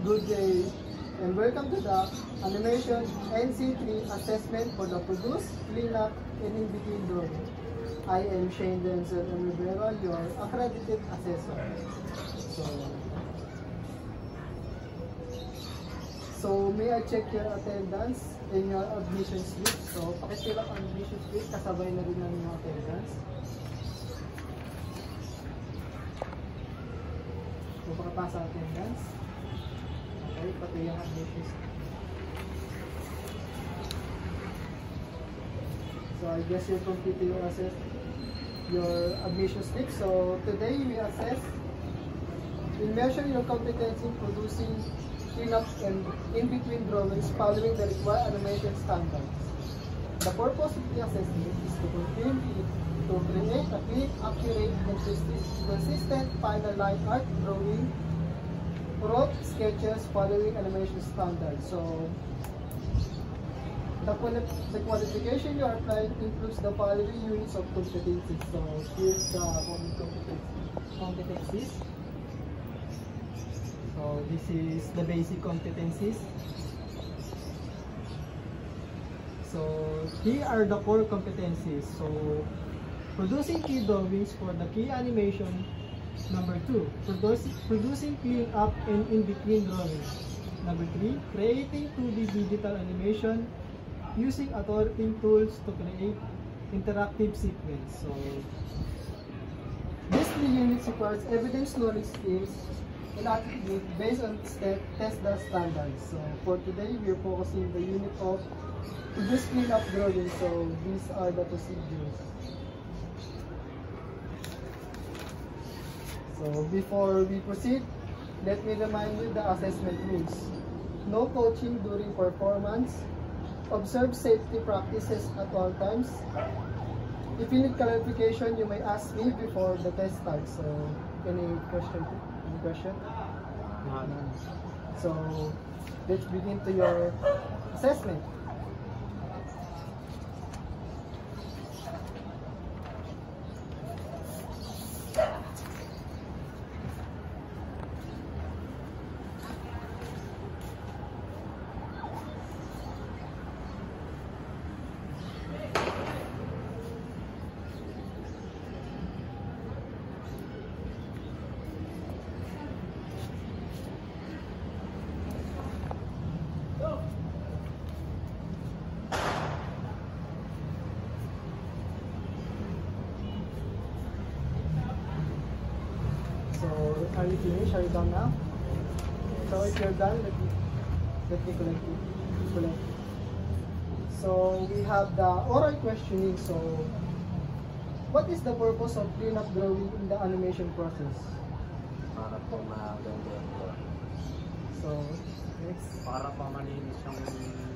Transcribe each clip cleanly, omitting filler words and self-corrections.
Good day and welcome to the Animation NC3 assessment for the produce, cleanup, and in-between drawing. I am Shane Denzel Rivera, your accredited assessor. So may I check your attendance and your admission slip? So pakifill up ang admission slip, kasabay na rin ng yung attendance. So pakapasa attendance. Okay, pati yung admission slip. So I guess you're completing your admission slip. So today we assess, we measure your competency in producing cleanup and in-between drawings following the required animation standards. The purpose of the assessment is to create a clean, accurate, and consistent final line art drawing, rough sketches following animation standards. So the qualification you are applying includes the following units of competencies. So here's the competencies. So this is the basic competencies. So here are the core competencies. So producing key drawings for the key animation. Number 2, producing clean up and in-between drawings. Number 3, creating 2D digital animation using authoritative tools to create interactive sequence. So these 3 units requires evidence knowledge skills and attitude based on test the standards. So for today, we are focusing the unit of produce clean up drawing. So these are the procedures. So before we proceed, let me remind you the assessment rules. No coaching during performance. Observe safety practices at all times. If you need clarification, you may ask me before the test starts. So any question? Any question? None. So let's begin to your assessment. Are you finished? Are you done now? So if you're done, let me collect. So we have the oral questioning. So what is the purpose of cleanup drawing in the animation process? Para po maganda yung gawa. So next. Para po malinis yung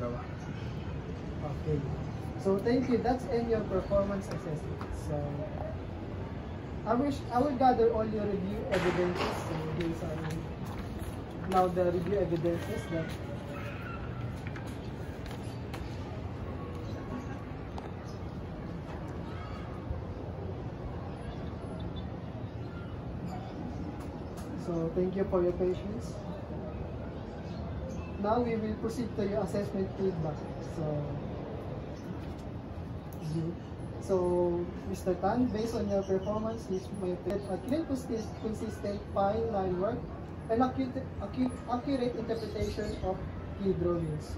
gawa. Okay. So thank you. That's in your performance assessment. So I will gather all your review evidences. So these are now the review evidences that so thank you for your patience. Now we will proceed to your assessment feedback. So, Mr. Tan, based on your performance, you may get a clear, consistent, fine line work and accurate interpretation of key drawings.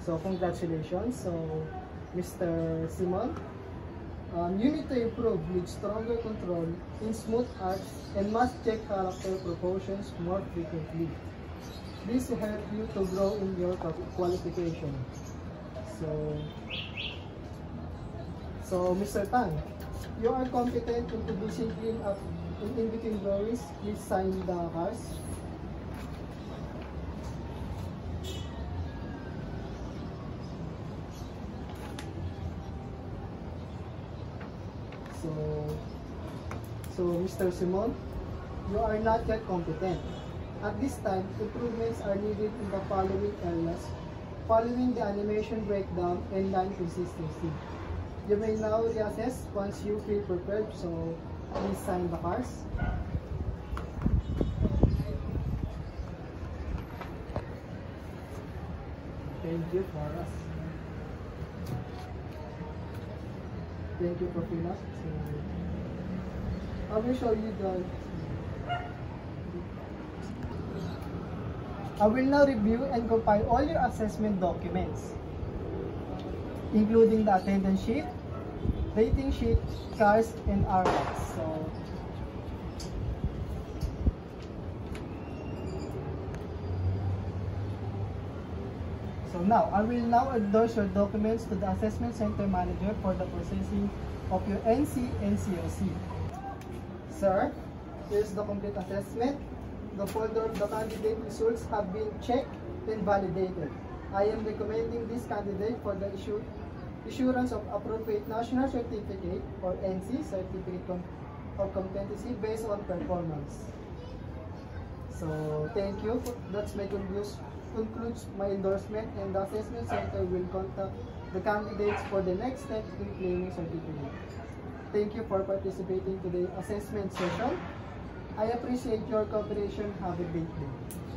So congratulations. So, Mr. Simon, you need to improve with stronger control in smooth arcs and must check character proportions more frequently. This will help you to grow in your qualification. So Mr. Tan, you are competent in producing clean up in between drawings. Please sign the cards. So Mr. Simon, you are not yet competent. At this time, improvements are needed in the following areas, following the animation breakdown and line consistency. You may now reassess once you feel prepared, so please sign the cards. Thank you for us. Thank you for filling up. So, I will show you I will now review and compile all your assessment documents, including the attendance sheet, rating sheet, CARS, and RX. So now, I will now endorse your documents to the Assessment Center Manager for the processing of your NC and COC. Sir, here's the complete assessment. The folder of the candidate results have been checked and validated. I am recommending this candidate for the issuance of appropriate National Certificate or NC, Certificate of Competency based on performance. So, thank you. That's my concludes my endorsement, and the Assessment Center will contact the candidates for the next step in claiming certificate. Thank you for participating in today's assessment session. I appreciate your cooperation. Have a great day.